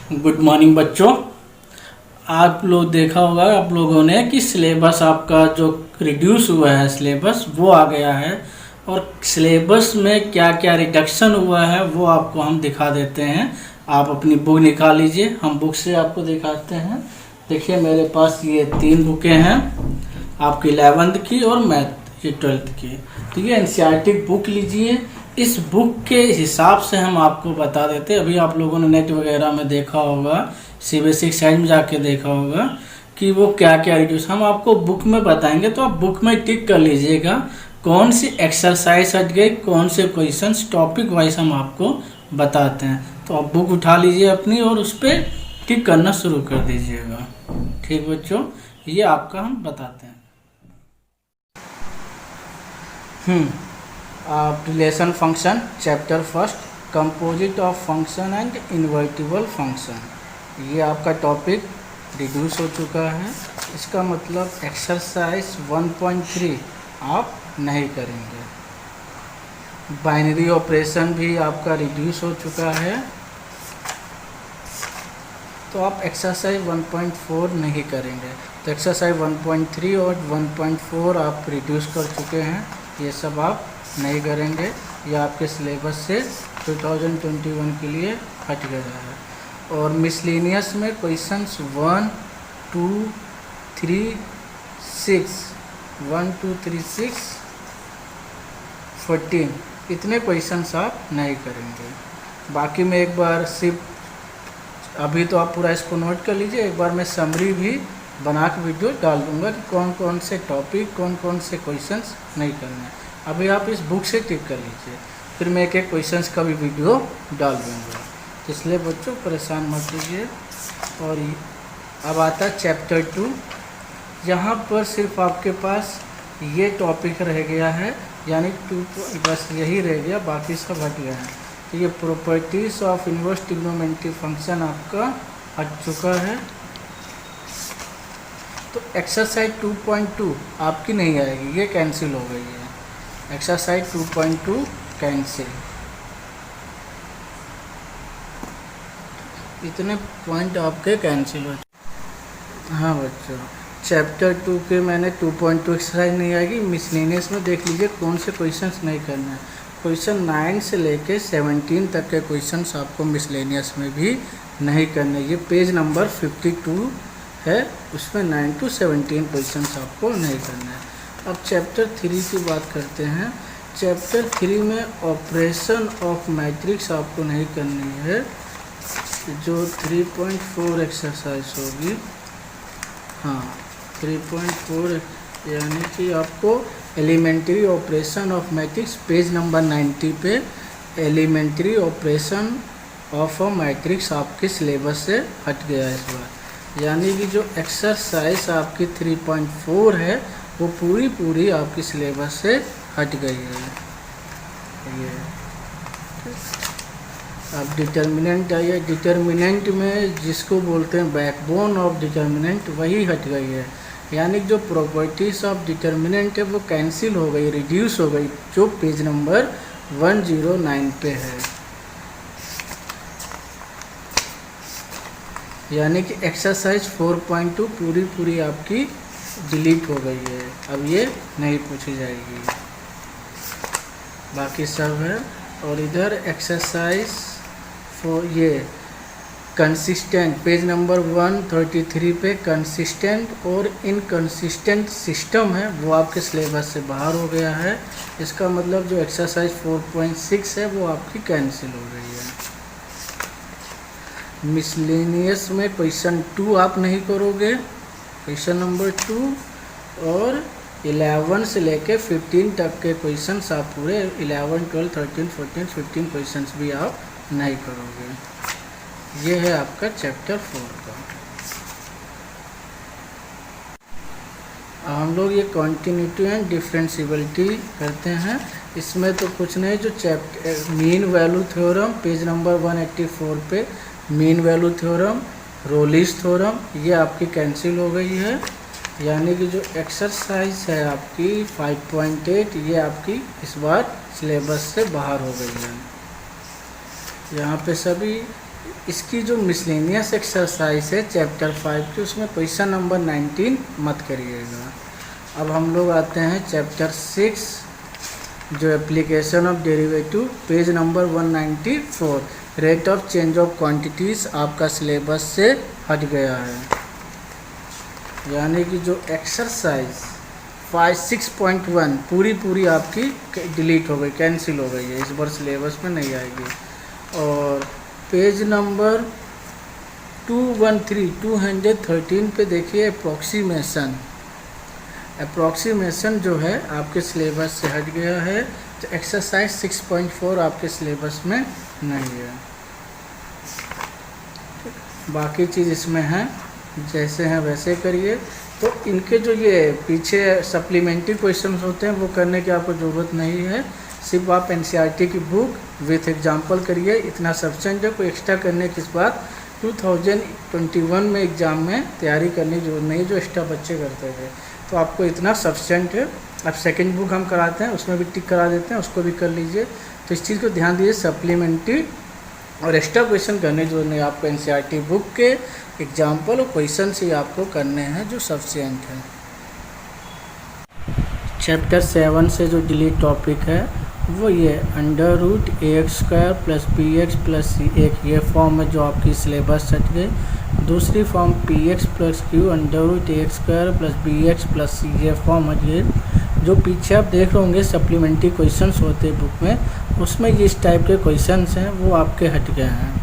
Good morning बच्चों। आप लोग देखा होगा आप लोगों ने कि सिलेबस आपका जो रिड्यूस हुआ है सिलेबस वो आ गया है, और सिलेबस में क्या क्या रिडक्शन हुआ है वो आपको हम दिखा देते हैं। आप अपनी बुक निकाल लीजिए, हम बुक से आपको दिखाते हैं। देखिए मेरे पास ये 3 बुकें हैं, आपकी 11th की और मैथ ये 12th की। तो ये एनसीईआरटी बुक लीजिए, इस बुक के हिसाब से हम आपको बता देते हैं। अभी आप लोगों ने नेट वगैरह में देखा होगा, सीबीएसई साइट में जाके देखा होगा कि वो क्या क्या रिड्यूस हम आपको बुक में बताएंगे। तो आप बुक में टिक कर लीजिएगा कौन सी एक्सरसाइज हट गई, कौन से क्वेश्चंस टॉपिक वाइज हम आपको बताते हैं। तो आप बुक उठा लीजिए अपनी और उस पर टिक करना शुरू कर दीजिएगा। ठीक बच्चों, ये आपका हम बताते हैं। Relation function chapter first, composite of function and invertible function. ये आपका टॉपिक रिड्यूस हो चुका है। इसका मतलब एक्सरसाइज 1.3 आप नहीं करेंगे। बाइनरी ऑपरेशन भी आपका रिड्यूस हो चुका है, तो आप एक्सरसाइज 1.4 नहीं करेंगे। तो एक्सरसाइज 1.3 और 1.4 आप रिड्यूस कर चुके हैं, ये सब आप नहीं करेंगे। ये आपके सिलेबस से 2021 के लिए हट गया है। और मिसलेनियस में क्वेश्चंस 1, 2, 3, 6, 1, 2, 3, 6, 14 इतने क्वेश्चंस आप नहीं करेंगे। बाकी मैं एक बार सिर्फ अभी तो आप पूरा इसको नोट कर लीजिए, एक बार मैं समरी भी बना के वीडियो डाल दूंगा कि कौन कौन से टॉपिक कौन कौन से क्वेश्चंस नहीं करने हैं। अभी आप इस बुक से टिक कर लीजिए, फिर मैं एक एक क्वेश्चंस का भी वीडियो डाल दूंगा। तो इसलिए बच्चों परेशान मत लीजिए। और अब आता है चैप्टर 2। यहाँ पर सिर्फ आपके पास ये टॉपिक रह गया है, यानी 2 बस यही रह गया, बाकी सब हट गया है। तो ये properties of inverse trigonometry function आपका हट चुका है। तो एक्सरसाइज 2.2 आपकी नहीं आएगी, ये कैंसिल हो गई है। Exercise 2.2 cancel. इतने पॉइंट आपके कैंसिल हो। हाँ बच्चों, चैप्टर 2 के मैंने 2.2 एक्सरसाइज नहीं आएगी। मिसलेनियस में देख लीजिए कौन से क्वेश्चंस नहीं करना है। क्वेश्चन 9 से लेके 17 तक के क्वेश्चंस आपको मिसलेनियस में भी नहीं करने। ये पेज नंबर 52 है, उसमें 9 to 17 क्वेश्चंस आपको नहीं करना है। अब चैप्टर 3 की बात करते हैं। चैप्टर 3 में ऑपरेशन ऑफ मैट्रिक्स आपको नहीं करनी है, जो 3.4 एक्सरसाइज होगी। हाँ 3.4 यानी कि आपको elementary operation of matrix page number 90 पे elementary operation of a matrix आपके सिलेबस से हट गया है इस बार। यानी कि जो एक्सरसाइज आपकी 3.4 है वो पूरी आपकी सिलेबस से हट गई है। ये अब डिटर्मिनेंट आई है। डिटर्मिनेंट में जिसको बोलते हैं बैकबोन ऑफ डिटर्मिनेंट, वही हट गई है। यानी जो प्रॉपर्टीज ऑफ डिटर्मिनेंट है वो कैंसिल हो गई, रिड्यूस हो गई, जो पेज नंबर 109 पे है। यानी कि एक्सरसाइज 4.2 पूरी आपकी डिलीट हो गई है, अब ये नहीं पूछी जाएगी, बाकी सब है। और इधर एक्सरसाइज फॉर ये कंसिस्टेंट पेज नंबर 133 पे कंसिस्टेंट और इनकंसिस्टेंट सिस्टम है, वो आपके सिलेबस से बाहर हो गया है। इसका मतलब जो एक्सरसाइज 4.6 है वो आपकी कैंसिल हो गई है। मिसलेनियस में क्वेश्चन 2 आप नहीं करोगे, क्वेश्चन नंबर 2, और 11 से लेके 15 तक के क्वेश्चंस आप पूरे 11, 12, 13, 14, 15 क्वेश्चंस भी आप नहीं करोगे। ये है आपका चैप्टर 4 का। हम लोग ये कॉन्टिन्यूटी एंड डिफरेंशियबिलिटी करते हैं। इसमें तो कुछ नहीं, जो chapter mean value theorem page number 184 पे मीन वैल्यू थ्योरम, रोलिस थ्योरम, ये आपकी कैंसिल हो गई है। यानी कि जो एक्सरसाइज है आपकी 5.8 ये आपकी इस बार सिलेबस से बाहर हो गई है। यहाँ पे सभी इसकी जो मिसलेनियस एक्सरसाइज है चैप्टर 5 की, उसमें क्वेश्चन नंबर 19 मत करिएगा। अब हम लोग आते हैं चैप्टर 6 जो application of derivative, page number 194, rate of change of quantities आपका सिलेबस से हट गया है, यानी कि जो एक्सरसाइज 6.1 पूरी आपकी डिलीट हो गई, कैंसिल हो गई है, इस बार सिलेबस में नहीं आएगी। और पेज नंबर 213 पे देखिए अप्रॉक्सीमेशन जो है आपके सिलेबस से हट गया है, तो एक्सरसाइज 6.4 आपके सिलेबस में नहीं है। बाकी चीज़ इसमें है, जैसे हैं वैसे करिए। तो इनके जो ये पीछे सप्लीमेंट्री क्वेश्चंस होते हैं वो करने की आपको ज़रूरत नहीं है, सिर्फ आप एनसीईआरटी की बुक विथ एग्जांपल करिए, इतना सफिशिएंट है। कोई एक्स्ट्रा करने की बात 2021 में एग्ज़ाम में तैयारी करने की जरूरत नहीं, जो एक्स्ट्रा बच्चे करते थे, तो आपको इतना सफिशिएंट है। अब सेकंड बुक हम कराते हैं, उसमें भी टिक करा देते हैं, उसको भी कर लीजिए। तो इस चीज़ को ध्यान दीजिए, सप्लीमेंट्री और एक्स्ट्रा क्वेश्चन करने की जरूरत नहीं, आपको एनसीईआरटी बुक के एग्जाम्पल और क्वेश्चन से आपको करने हैं जो सफिशिएंट है। चैप्टर 7 से जो डिलीट टॉपिक है वो ये √ax² + bx + c, एक ये फॉर्म है जो आपकी सिलेबस हट गई। दूसरी form px + q √ax² + bx + c, ये फॉर्म हट गई। जो पीछे आप देख रहे होंगे सप्लीमेंट्री क्वेश्चंस होते हैं बुक में, उसमें ये इस टाइप के क्वेश्चंस हैं वो आपके हट गए हैं,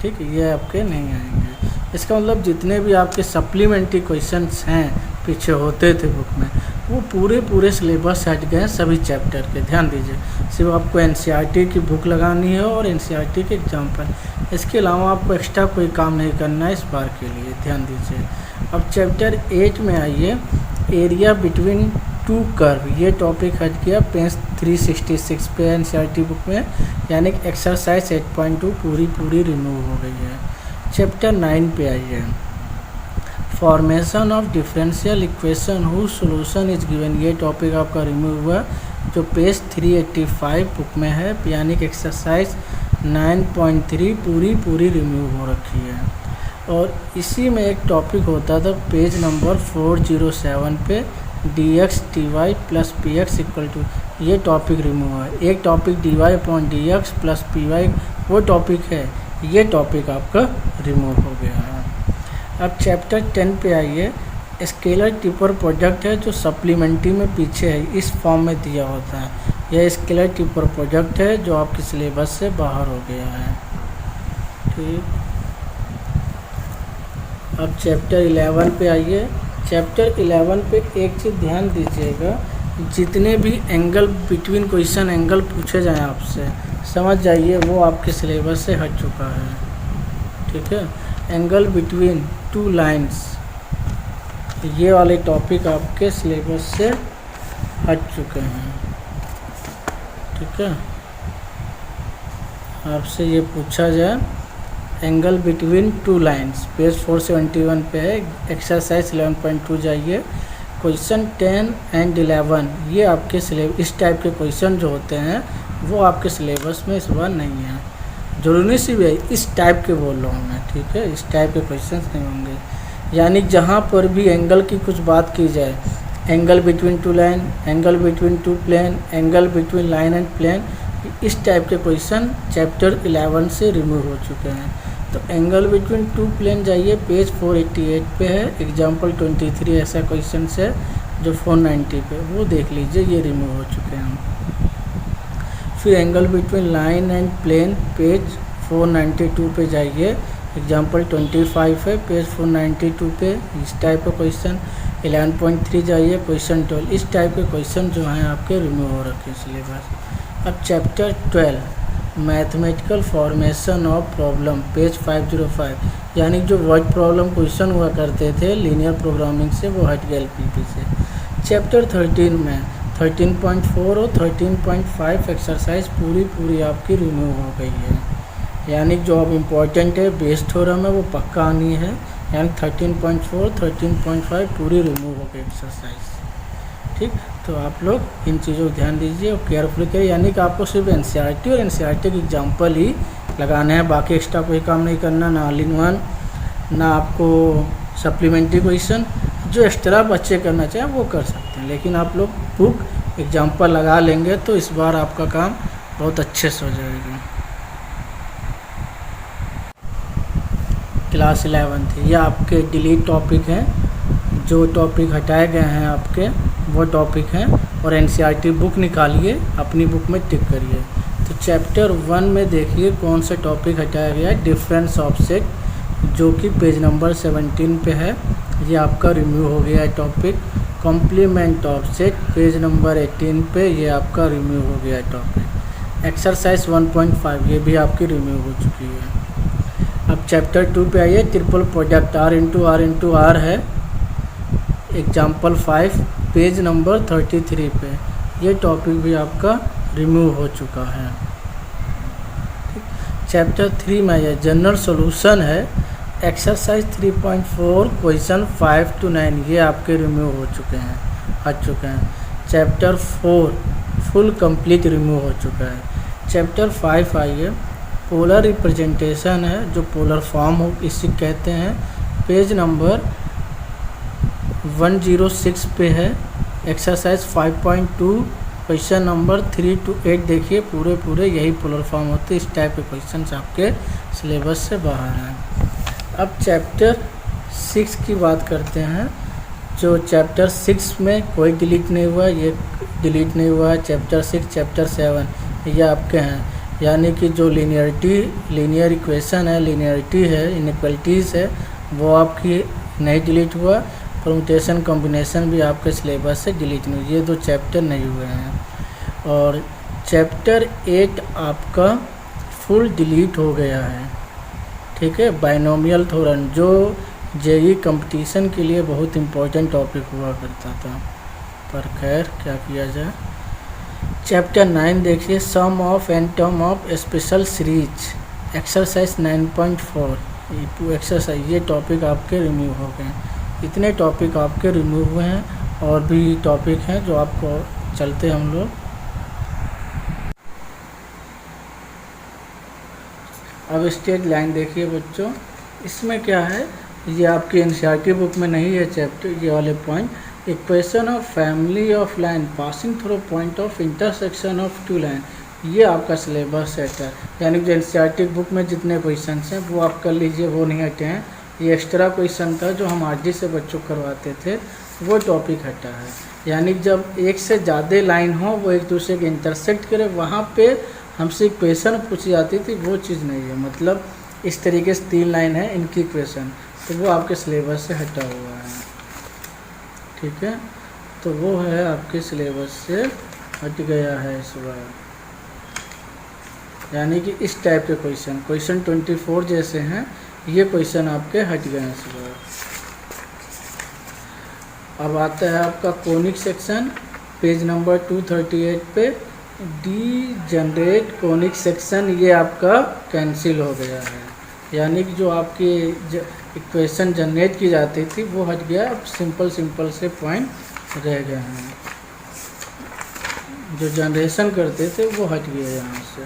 ठीक है, ये आपके नहीं आएंगे। इसका मतलब जितने भी आपके सप्लीमेंट्री क्वेश्चंस हैं पीछे होते थे बुक में, वो पूरे सिलेबस हट गए हैं सभी चैप्टर के। ध्यान दीजिए, सिर्फ आपको एनसीईआरटी की बुक लगानी है और एनसीईआरटी के एग्जाम्पल, इसके अलावा आपको एक्स्ट्रा कोई काम नहीं करना है इस बार के लिए, ध्यान दीजिए। अब चैप्टर 8 में आइए, एरिया बिटवीन 2 कर्व, ये टॉपिक हट गया पेज 366 पे एनसीईआरटी बुक में, यानी कि एक्सरसाइज 8.2 पूरी रिमूव हो गई है। चैप्टर 9 पे आइए, formation of differential equation whose solution is given, ये टॉपिक आपका रिमूव हुआ जो पेज 385 बुक में है, यानी कि एक्सरसाइज 9.3 पूरी रिमूव हो रखी है। और इसी में एक टॉपिक होता था पेज नंबर 407 पे, dx dy + px = ये टॉपिक रिमूव है। एक टॉपिक dy/dx + py वो टॉपिक है, ये टॉपिक आपका रिमूव हो गया है। अब चैप्टर 10 पे आइए, स्केलर ट्रिपल प्रोडक्ट है जो सप्लीमेंट्री में पीछे है, इस फॉर्म में दिया होता है। यह स्केलर ट्रिपल प्रोडक्ट है जो आपके सिलेबस से बाहर हो गया है, ठीक। अब चैप्टर 11 पे आइए, चैप्टर 11 पे एक चीज़ ध्यान दीजिएगा, जितने भी एंगल बिटवीन क्वेश्चन एंगल पूछे जाएं आपसे, समझ जाइए वो आपके सिलेबस से हट चुका है, ठीक है। एंगल बिटवीन 2 लाइंस, ये वाले टॉपिक आपके सिलेबस से हट चुके हैं, ठीक है। आपसे ये पूछा जाए एंगल बिटवीन 2 लाइंस, पेज 471 पे है, एक्सरसाइज 11.2 जाइए, क्वेश्चन 10 और 11, ये आपके सिलेबस, इस टाइप के क्वेश्चन जो होते हैं वो आपके सिलेबस में इस बार नहीं है। जरूरी सी भी है, इस टाइप के बोल रहा हूँ मैं, ठीक है, इस टाइप के क्वेश्चंस नहीं होंगे। यानी जहाँ पर भी एंगल की कुछ बात की जाए, angle between 2 line, angle between 2 plane, angle between line and plane, इस टाइप के क्वेश्चन चैप्टर 11 से रिमूव हो चुके हैं। तो एंगल बिटवीन 2 प्लेन जाइए, पेज 488 पे है, एग्जाम्पल 23 ऐसा क्वेश्चन है जो 490 पे, वो देख लीजिए, ये रिमूव हो चुके हैं। फिर angle between line and plane, page 492 पे जाइए, एग्जाम्पल 25 है, पेज 492 पे, इस टाइप का क्वेश्चन। 11.3 जाइए, क्वेश्चन 12, इस टाइप के क्वेश्चन जो हैं आपके रिमूव हो रखे सिलेबस। अब chapter 12, mathematical formation of problem, page 505, यानी जो वर्ड प्रॉब्लम क्वेश्चन हुआ करते थे लीनियर प्रोग्रामिंग से, वो हट गए LPP से। चैप्टर 13 में 13.4 और 13.5 एक्सरसाइज पूरी आपकी रिमूव हो गई है, यानी जो अब इम्पोर्टेंट है बेस थ्योरम है वो पक्का आनी है, यानी 13.4 13.5 पूरी रिमूव हो गई एक्सरसाइज, ठीक। तो आप लोग इन चीज़ों को ध्यान दीजिए और केयरफुली करिए, यानी कि आपको सिर्फ एनसीईआरटी और एनसीईआरटी की एग्जाम्पल ही लगाने हैं, बाकी एक्स्ट्रा कोई काम नहीं करना, ना ऑल इन वन, ना आपको सप्लीमेंट्री क्वेश्चन। जो एक्स्ट्रा बच्चे करना चाहें वो कर सकते हैं, लेकिन आप लोग बुक एग्जाम्पल लगा लेंगे तो इस बार आपका काम बहुत अच्छे से हो जाएगा। क्लास 11 ये आपके डिलीट टॉपिक हैं, जो टॉपिक हटाए गए हैं आपके वो टॉपिक हैं, और एनसीईआरटी बुक निकालिए, अपनी बुक में टिक करिए। तो चैप्टर 1 में देखिए कौन सा टॉपिक हटाया गया है, डिफरेंस ऑब्जेक्ट, जो कि पेज नंबर 17 पे है, ये आपका रिमूव हो गया है topic. Complement object page number 18 पे, ये आपका रिमूव हो गया है टॉपिक। एक्सरसाइज 1.5 ये भी आपकी रिमूव हो चुकी है। अब चैप्टर 2 पे आइए, triple product R into R है, एग्जाम्पल 5 पेज नंबर 33 पे, ये टॉपिक भी आपका रिमूव हो चुका है। चैप्टर 3 में आइए, जनरल सॉल्यूशन है, एक्सरसाइज 3.4 क्वेश्चन 5 to 9 ये आपके रिमूव हो चुके हैं, आ चुके हैं। चैप्टर 4 फुल कंप्लीट रिमूव हो चुका है। चैप्टर 5 आइए, पोलर रिप्रेजेंटेशन है, जो पोलर फॉर्म हो इसी कहते हैं, पेज नंबर 106 पे है। एक्सरसाइज 5.2 क्वेश्चन नंबर 3 to 8 देखिए, पूरे यही पोलर फॉर्म होते हैं। इस टाइप के क्वेश्चन आपके सिलेबस से बाहर हैं। अब चैप्टर 6 की बात करते हैं, जो चैप्टर 6 में कोई डिलीट नहीं हुआ, ये डिलीट नहीं हुआ है। चैप्टर 6 चैप्टर 7 ये आपके हैं, यानी कि जो लीनियर इक्वेशन है, लीनियरिटी है, इनइक्वलिटीज़ है, वो आपकी नहीं डिलीट हुआ। परम्यूटेशन कॉम्बिनेशन भी आपके सिलेबस से डिलीट नहीं हुई, ये 2 चैप्टर नहीं हुए हैं। और चैप्टर 8 आपका फुल डिलीट हो गया है, ठीक है। बाइनोमियल थ्योरम, जो जेईई कंपटीशन के लिए बहुत इम्पोर्टेंट टॉपिक हुआ करता था, पर खैर क्या किया जाए। चैप्टर 9 देखिए, sum of end term of special series, exercise 9.4 exercise, ये टॉपिक आपके रिमूव हो गए। इतने टॉपिक आपके रिमूव हुए हैं, और भी टॉपिक हैं जो आपको चलते हम लोग। अब स्ट्रेट लाइन देखिए बच्चों, इसमें क्या है, ये आपकी एनसीईआरटी बुक में नहीं है चैप्टर, ये वाले point. Equation of family of line passing through point of intersection of 2 line, ये आपका सिलेबस सेट है, यानी कि एनसीईआरटी बुक में जितने क्वेश्चन हैं वो आप कर लीजिए, वो नहीं हटे हैं। ये एक्स्ट्रा क्वेश्चन था जो हम आरडी से बच्चों को करवाते थे, वो टॉपिक हटा है। यानी जब एक से ज़्यादा लाइन हो, वो एक दूसरे के इंटरसेक्ट करे, वहाँ पे हमसे इक्वेशन पूछी जाती थी, वो चीज़ नहीं है। मतलब इस तरीके से 3 लाइन है इनकी इक्वेशन, तो वो आपके सिलेबस से हटा हुआ है, ठीक है। तो वो है आपके सिलेबस से हट गया है इस बार, यानी कि इस टाइप के क्वेश्चन 24 जैसे हैं, ये क्वेश्चन आपके हट गए हैं इस बार। अब आता है आपका कोनिक सेक्शन, पेज नंबर 238 पे, डी जनरेट कोनिक सेक्शन, ये आपका कैंसिल हो गया है, यानी कि जो आपकी इक्वेशन जनरेट की जाती थी वो हट गया। अब सिंपल से पॉइंट रह गए हैं, जो जनरेशन करते थे वो हट गया यहाँ से,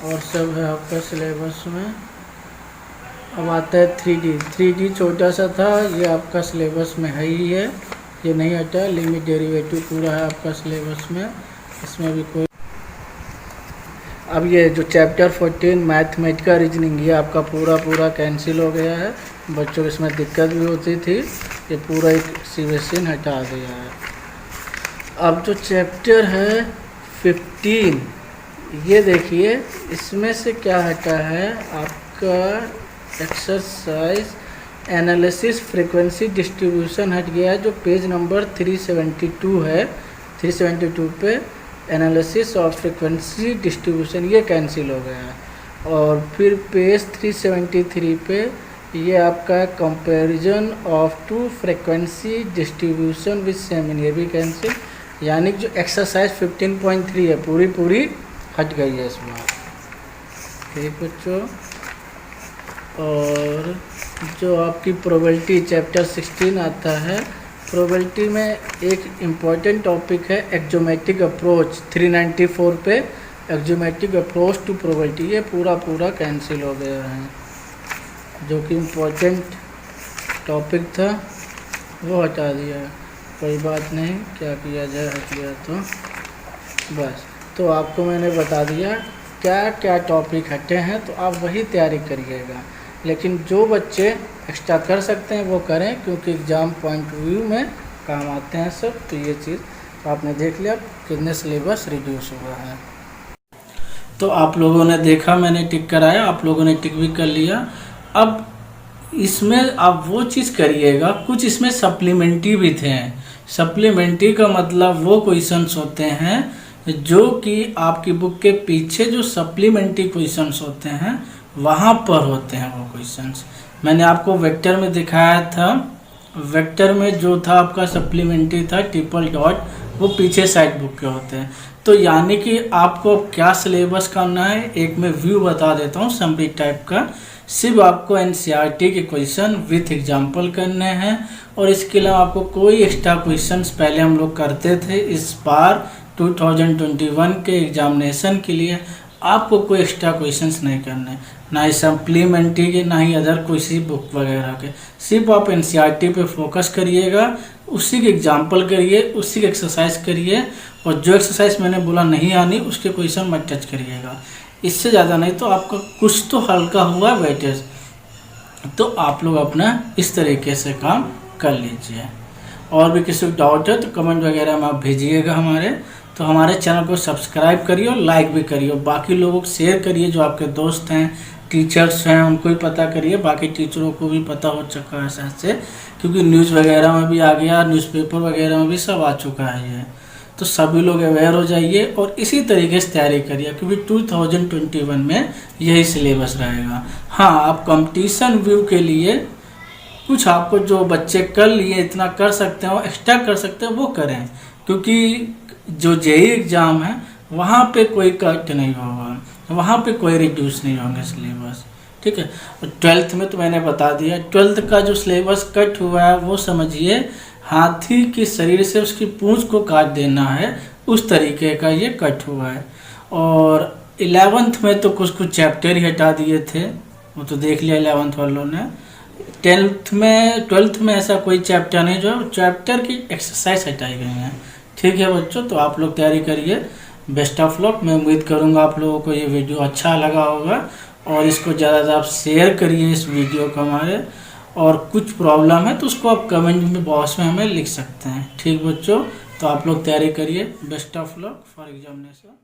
और सब है आपका सिलेबस में। अब आता है 3D छोटा सा था, ये आपका सिलेबस में है ही है, ये नहीं हटा। लिमिट डेरिवेटिव पूरा है आपका सिलेबस में, इसमें भी कोई। अब ये जो चैप्टर 14 मैथमेटिकल रीजनिंग, ये आपका पूरा कैंसिल हो गया है। बच्चों को इसमें दिक्कत भी होती थी, ये पूरा एक सीवेशन हटा दिया है। अब जो चैप्टर है 15, ये देखिए इसमें से क्या हटा है आपका, एक्सरसाइज एनालिसिस फ्रीक्वेंसी डिस्ट्रीब्यूशन हट गया है, जो पेज नंबर 372 है। 372 पे एनालिसिस ऑफ फ्रीक्वेंसी डिस्ट्रीब्यूशन, ये कैंसिल हो गया है। और फिर पेज 373 पे ये आपका comparison of 2 frequency distribution with same, ये भी कैंसिल, यानी जो एक्सरसाइज 15.3 है पूरी हट गई है इसमें, ठीक बच्चों। और जो आपकी प्रोबेबिलिटी चैप्टर 16 आता है, प्रोबेबिलिटी में एक इम्पॉर्टेंट टॉपिक है एक्जोमेट्रिक अप्रोच, 394 पे एक्जियोमेट्रिक अप्रोच टू प्रोबेबिलिटी, ये पूरा कैंसिल हो गया है। जो कि इम्पोर्टेंट टॉपिक था वो हटा दिया है, कोई बात नहीं, क्या किया जाए, हट गया तो बस। तो आपको मैंने बता दिया क्या क्या टॉपिक हटे हैं, तो आप वही तैयारी करिएगा। लेकिन जो बच्चे एक्स्ट्रा कर सकते हैं वो करें, क्योंकि एग्ज़ाम पॉइंट व्यू में काम आते हैं सब। तो ये चीज़ आपने देख लिया कितने सिलेबस रिड्यूस हुआ है। तो आप लोगों ने देखा, मैंने टिक कराया, आप लोगों ने टिक भी कर लिया। अब इसमें आप वो चीज़ करिएगा, कुछ इसमें सप्लीमेंट्री भी थे। सप्लीमेंट्री का मतलब वो क्वेश्चंस होते हैं जो कि आपकी बुक के पीछे जो सप्लीमेंट्री क्वेश्चंस होते हैं वहाँ पर होते हैं वो क्वेश्चंस। मैंने आपको वेक्टर में दिखाया था, वेक्टर में जो था आपका सप्लीमेंट्री था ट्रिपल डॉट, वो पीछे साइड बुक के होते हैं। तो यानी कि आपको क्या सिलेबस करना है, एक मैं व्यू बता देता हूँ समरी टाइप का। सिर्फ आपको एनसीईआरटी के क्वेश्चन विथ एग्जांपल करने हैं, और इसके अलावा आपको कोई एक्स्ट्रा क्वेश्चंस पहले हम लोग करते थे, इस बार 2021 के एग्जामिनेशन के लिए आपको कोई एक्स्ट्रा क्वेश्चंस नहीं करने, ना ही सप्लीमेंट्री के, ना ही अदर कोई बुक वगैरह के। सिर्फ आप एनसीईआरटी पे फोकस करिएगा, उसी के एग्जाम्पल करिए, उसी के एक्सरसाइज करिए, और जो एक्सरसाइज मैंने बोला नहीं आनी उसके क्वेश्चन मत टच करिएगा। इससे ज़्यादा नहीं तो आपका कुछ तो हल्का हुआ वेटेज। तो आप लोग अपना इस तरीके से काम कर लीजिए। और भी किसी को डाउट है तो कमेंट वगैरह में आप भेजिएगा हमारे। तो हमारे चैनल को सब्सक्राइब करिए और लाइक भी करिए, बाकी लोगों को शेयर करिए, जो आपके दोस्त हैं, टीचर्स हैं, उनको भी पता करिए। बाकी टीचरों को भी पता हो चुका है शायद से, क्योंकि न्यूज़ वगैरह में भी आ गया, न्यूज़पेपर वगैरह में भी सब आ चुका है ये। तो सभी लोग अवेयर हो जाइए और इसी तरीके से तैयारी करिए, क्योंकि 2021 में यही सिलेबस रहेगा। हाँ, आप कंपटीशन व्यू के लिए कुछ आपको जो बच्चे कर लिए इतना कर सकते हैं, एक्स्ट्रा कर सकते हैं वो करें, क्योंकि जो जेईई एग्ज़ाम है वहाँ पे कोई कट नहीं होगा, वहाँ पे कोई रिड्यूस नहीं होंगे सिलेबस, ठीक है। और 12th में तो मैंने बता दिया, 12th का जो सिलेबस कट हुआ है वो समझिए हाथी के शरीर से उसकी पूंछ को काट देना है, उस तरीके का ये कट हुआ है। और 11th में तो कुछ चैप्टर ही हटा दिए थे, वो तो देख लिया 11th वालों ने। 12th में ऐसा कोई चैप्टर नहीं, जो चैप्टर की एक्सरसाइज हटाई गई हैं, ठीक है बच्चों। तो आप लोग तैयारी करिए, बेस्ट ऑफ लक। मैं उम्मीद करूँगा आप लोगों को ये वीडियो अच्छा लगा होगा, और इसको ज़्यादा आप शेयर करिए इस वीडियो को हमारे। और कुछ प्रॉब्लम है तो उसको आप कमेंट में बॉक्स में हमें लिख सकते हैं, ठीक बच्चों। तो आप लोग तैयारी करिए, best of luck for examination.